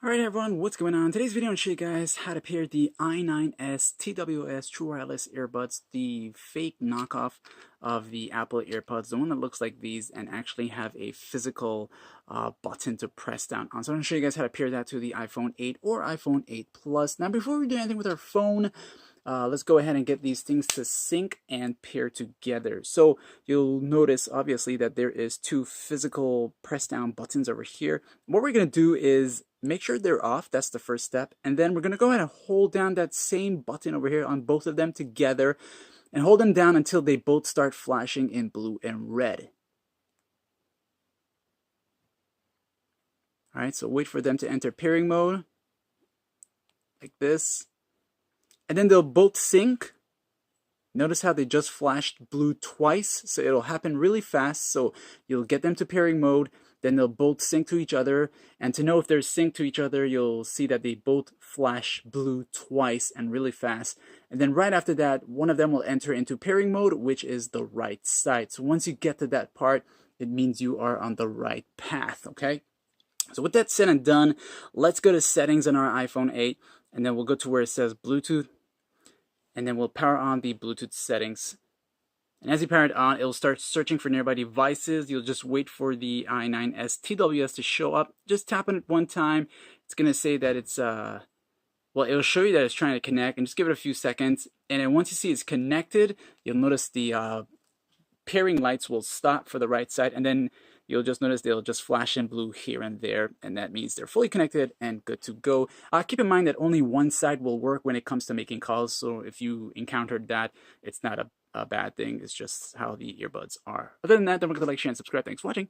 Alright everyone, what's going on? Today's video I'm going to show you guys how to pair the i9s TWS True Wireless earbuds, the fake knockoff of the Apple AirPods, the one that looks like these and actually have a physical button to press down on. So I'm going to show you guys how to pair that to the iPhone 8 or iPhone 8 Plus. Now before we do anything with our phone, let's go ahead and get these things to sync and pair together. So you'll notice obviously that there is two physical press down buttons over here. What we're going to do is make sure they're off. That's the first step. And then we're going to go ahead and hold down that same button over here on both of them together and hold them down until they both start flashing in blue and red. All right, so wait for them to enter pairing mode like this. And then they'll both sync. Notice how they just flashed blue twice, so it'll happen really fast. So you'll get them to pairing mode, then they'll both sync to each other. And to know if they're synced to each other, you'll see that they both flash blue twice and really fast. And then right after that, one of them will enter into pairing mode, which is the right side. So once you get to that part, it means you are on the right path, okay? So with that said and done, let's go to settings on our iPhone 8, and then we'll go to where it says Bluetooth. And then we'll power on the Bluetooth settings. And as you power it on, it'll start searching for nearby devices. You'll just wait for the i9s TWS to show up. Just tap on it one time. It's going to say that it's, well, it'll show you that it's trying to connect. And just give it a few seconds. And then once you see it's connected, you'll notice the pairing lights will stop for the right side. And then you'll just notice they'll just flash in blue here and there, and that means they're fully connected and good to go. Keep in mind that only one side will work when it comes to making calls, so if you encountered that, it's not a bad thing. It's just how the earbuds are. Other than that, don't forget to like, share, and subscribe. Thanks for watching.